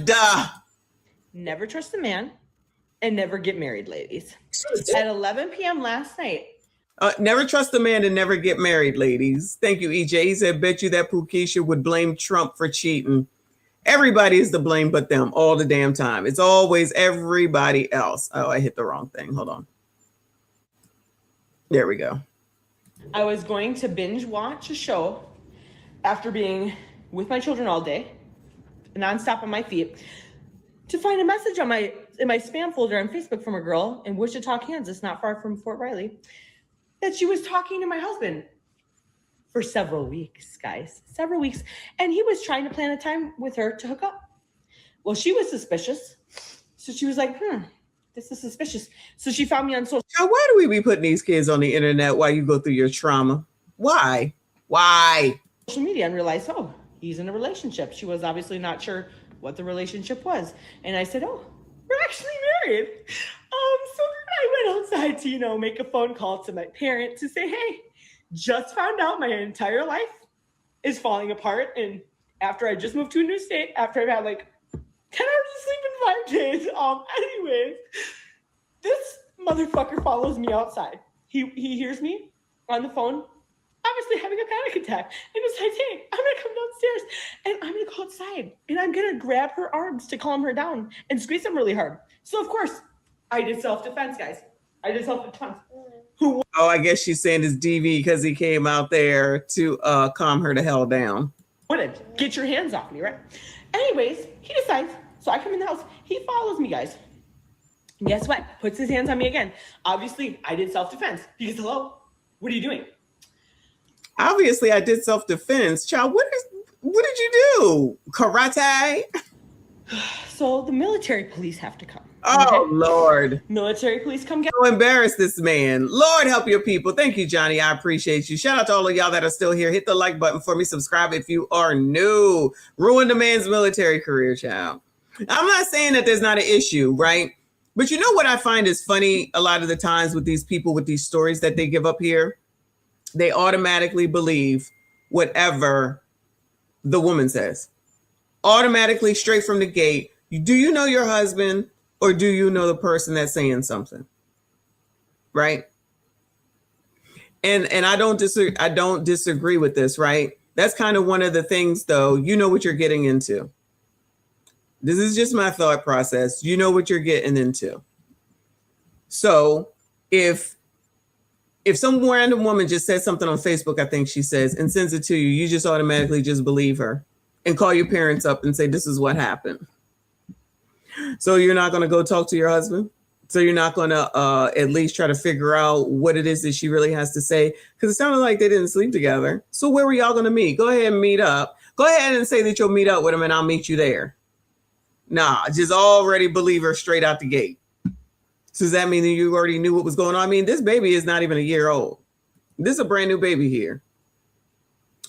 Duh. Never trust a man and never get married, ladies. At 11 p.m. last night. Never trust a man and never get married, ladies. Thank you, EJ. He said, bet you that Pukisha would blame Trump for cheating. Everybody is to blame but them all the damn time. It's always everybody else. Oh, I hit the wrong thing. Hold on. There we go. I was going to binge watch a show after being with my children all day, nonstop on my feet, to find a message in my spam folder on Facebook from a girl in Wichita, Kansas, not far from Fort Riley, that she was talking to my husband for several weeks, guys, several weeks. And he was trying to plan a time with her to hook up. Well, she was suspicious. So she was like, this is suspicious. So she found me on social. Now, why do we be putting these kids on the internet while you go through your trauma? Why? Social media and realized, oh, he's in a relationship. She was obviously not sure what the relationship was. And I said, oh, we're actually married. So I went outside to, make a phone call to my parents to say, hey, just found out my entire life is falling apart. And after I just moved to a new state, after I've had like 10 hours of sleep in 5 days. Anyways, this motherfucker follows me outside. He hears me on the phone, obviously having a panic attack. And it's like, hey, I'm going to come downstairs and I'm going to go outside and I'm going to grab her arms to calm her down and squeeze them really hard. So of course I did self-defense, guys. I did self-defense. Oh, I guess she's saying it's DV because he came out there to calm her the hell down. Get your hands off me, right? Anyways, he decides. So I come in the house. He follows me, guys. And guess what? Puts his hands on me again. Obviously, I did self-defense. Because, hello, what are you doing? Obviously, I did self-defense. Child, what did you do? Karate? So the military police have to come. Oh, okay? Lord. Military police come get. Don't embarrass this man. Lord help your people. Thank you, Johnny. I appreciate you. Shout out to all of y'all that are still here. Hit the like button for me. Subscribe if you are new. Ruin the man's military career, child. I'm not saying that there's not an issue, right? But you know what I find is funny a lot of the times with these people, with these stories that they give up here? They automatically believe whatever the woman says. Automatically, straight from the gate. Do you know your husband or do you know the person that's saying something? Right? And I don't disagree with this, right? That's kind of one of the things, though. You know what you're getting into. This is just my thought process. You know what you're getting into. So if some random woman just says something on Facebook, I think she says, and sends it to you, you just automatically just believe her and call your parents up and say, this is what happened. So you're not going to go talk to your husband? So you're not going to at least try to figure out what it is that she really has to say? Because it sounded like they didn't sleep together. So where were y'all going to meet? Go ahead and meet up. Go ahead and say that you'll meet up with him and I'll meet you there. Nah, just already believe her straight out the gate. So does that mean that you already knew what was going on? I mean, this baby is not even a year old. This is a brand new baby here.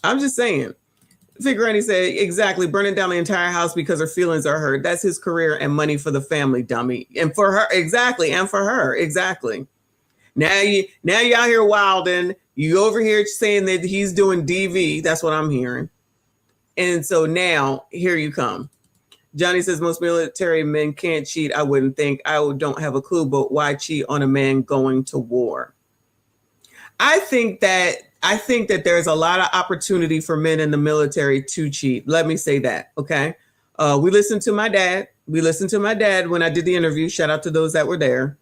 I'm just saying. Granny said, exactly, burning down the entire house because her feelings are hurt. That's his career and money for the family, dummy. And for her, exactly. And for her, exactly. Now you out here wilding. You over here saying that he's doing DV. That's what I'm hearing. And so now, here you come. Johnny says most military men can't cheat. I wouldn't think. I don't have a clue, but why cheat on a man going to war? I think that there's a lot of opportunity for men in the military to cheat. Let me say that. Okay. We listened to my dad. When I did the interview. Shout out to those that were there.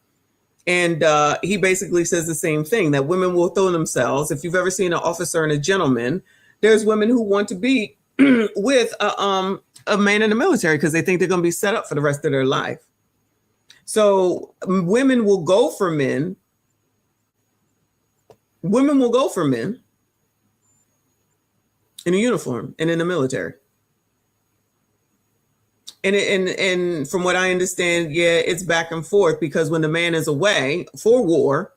And he basically says the same thing, that women will throw themselves. If you've ever seen an officer and a gentleman, there's women who want to be with a man in the military because they think they're going to be set up for the rest of their life. So women will go for men. Women will go for men in a uniform and in the military. And from what I understand, yeah, it's back and forth because when the man is away for war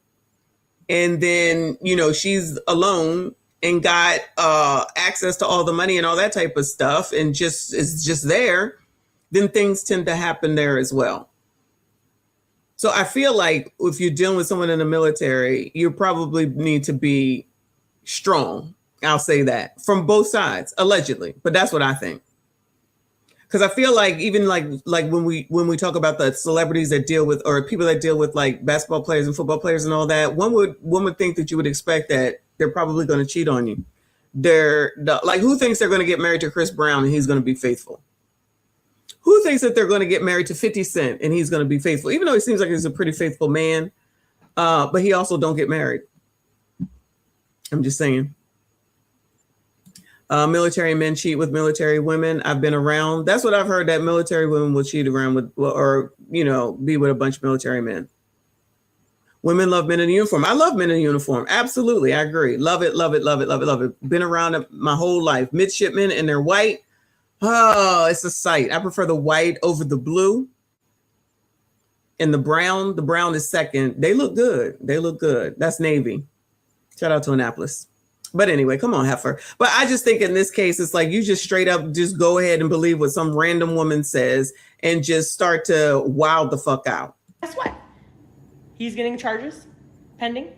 and then, she's alone and got access to all the money and all that type of stuff and is just there, then things tend to happen there as well. So I feel like if you're dealing with someone in the military, you probably need to be strong. I'll say that from both sides, allegedly. But that's what I think. because I feel like even like when we talk about the celebrities that deal with, or people that deal with like basketball players and football players and all that, one would think that you would expect that they're probably going to cheat on you. Like, who thinks they're going to get married to Chris Brown and he's going to be faithful? Who thinks that they're going to get married to 50 Cent and he's going to be faithful? Even though he seems like he's a pretty faithful man, but he also don't get married. I'm just saying. Military men cheat with military women. I've been around. That's what I've heard, that military women will cheat around with, or, you know, be with a bunch of military men. Women love men in uniform. I love men in uniform. Absolutely. I agree. Love it, love it, love it, love it, love it. Been around it my whole life. Midshipmen and they're white. Oh, it's a sight. I prefer the white over the blue. And the brown is second. They look good. They look good. That's Navy. Shout out to Annapolis. But anyway, come on, heifer. But I just think in this case, it's like you just straight up just go ahead and believe what some random woman says and just start to wild the fuck out. Guess what? He's getting charges pending.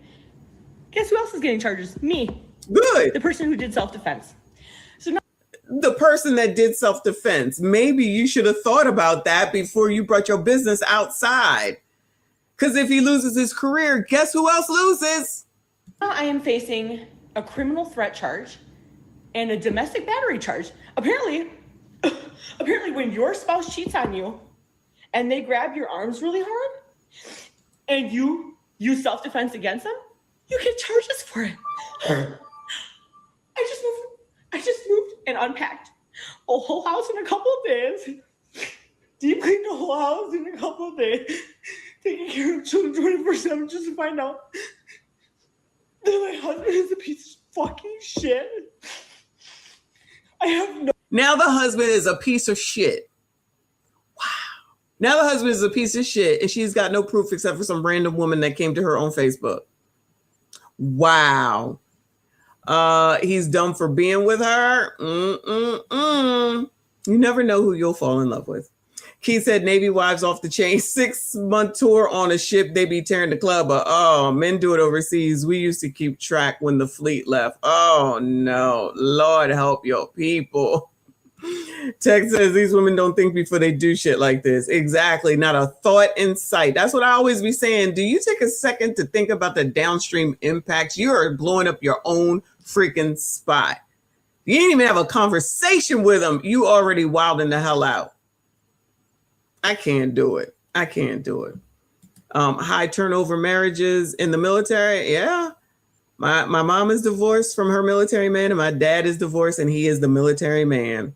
Guess who else is getting charges? Me. Good. The person who did self-defense. So now the person that did self-defense. Maybe you should have thought about that before you brought your business outside. Because if he loses his career, guess who else loses? now I am facing a criminal threat charge and a domestic battery charge. Apparently when your spouse cheats on you and they grab your arms really hard and you use self-defense against them, you get charges for it. I just moved and unpacked a whole house in a couple of days. Deep cleaned the whole house in a couple of days. Taking care of children 24/7 just to find out that my husband is a piece of fucking shit. I have no. Now the husband is a piece of shit. Wow. Now the husband is a piece of shit and she's got no proof except for some random woman that came to her on Facebook. Wow. He's dumb for being with her. You never know who you'll fall in love with. Keith said Navy wives off the chain, 6-month tour on a ship. They be tearing the club up. Oh, men do it overseas. We used to keep track when the fleet left. Oh no, Lord help your people. Tex says these women don't think before they do shit like this. Exactly. Not a thought in sight. That's what I always be saying. Do you take a second to think about the downstream impacts? You are blowing up your own freaking spot. You didn't even have a conversation with them. You already wilding the hell out. I can't do it. I can't do it. High turnover marriages in the military. Yeah. My mom is divorced from her military man and my dad is divorced and he is the military man.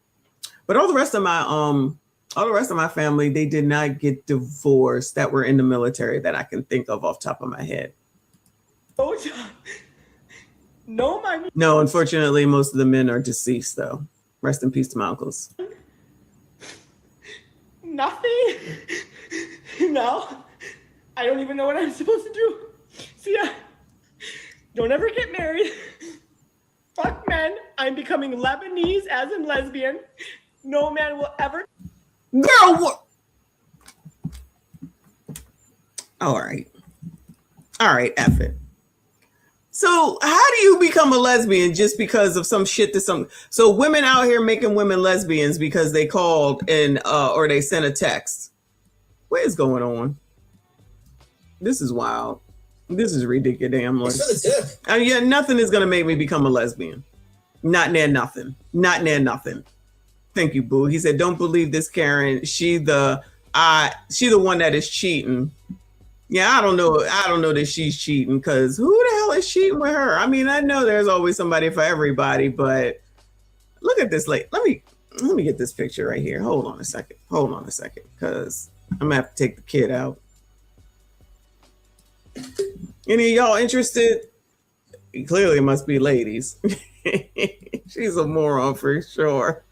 But all the rest of my family, they did not get divorced that were in the military that I can think of off the top of my head. No, unfortunately, most of the men are deceased though. Rest in peace to my uncles. Nothing. No, I don't even know what I'm supposed to do. See ya. Don't ever get married. Fuck men. I'm becoming Lebanese as in lesbian. No man will ever. Girl, what? All right, F it. So how do you become a lesbian just because of some shit so women out here making women lesbians because they called and or they sent a text? What is going on? This is wild. This is ridiculous. Yeah, nothing is gonna make me become a lesbian. Not near nothing. Not near nothing. Thank you, boo. He said, "Don't believe this, Karen. She the one that is cheating." Yeah, I don't know that she's cheating because who the hell is cheating with her? I mean, I know there's always somebody for everybody, but look at this. Like, let me get this picture right here. Hold on a second, because I'm gonna have to take the kid out. Any of y'all interested? Clearly, it must be ladies. She's a moron for sure.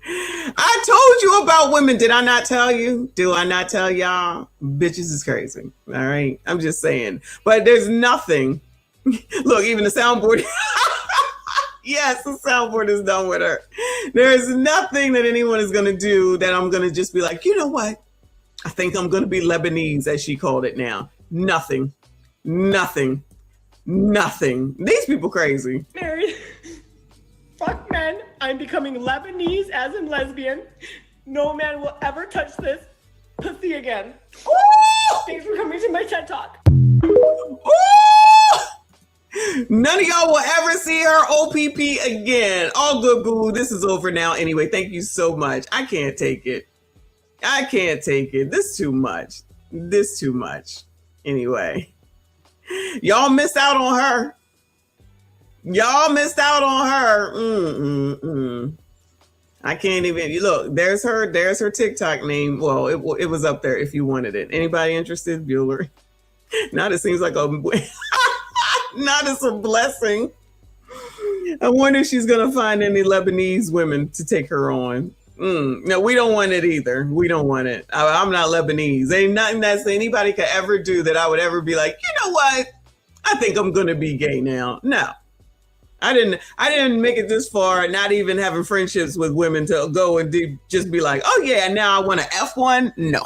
I told you about women. Did I not tell you? Do I not tell y'all? Bitches is crazy. All right. I'm just saying. But there's nothing. Look, even the soundboard. Yes, the soundboard is done with her. There's nothing that anyone is going to do that I'm going to just be like, you know what? I think I'm going to be Lebanese, as she called it now. Nothing. These people crazy. Married. Fuck men. I'm becoming Lebanese as in lesbian. No man will ever touch this pussy again. Ooh! Thanks for coming to my TED Talk. Ooh! None of y'all will ever see her OPP again. All good, boo. This is over now. Anyway, thank you so much. I can't take it. I can't take it. This too much. This too much. Anyway, y'all missed out on her. Y'all missed out on her. I can't even look. There's her TikTok name. Well, it was up there if you wanted it. Anybody interested? Bueller. Now it seems like a not as a blessing. I wonder if she's gonna find any Lebanese women to take her on. No, we don't want it either. We don't want it. I'm not Lebanese. Ain't nothing that anybody could ever do that I would ever be like, you know what? I think I'm gonna be gay now. No. I didn't make it this far, not even having friendships with women to go and just be like, oh yeah, now I want to F1. No.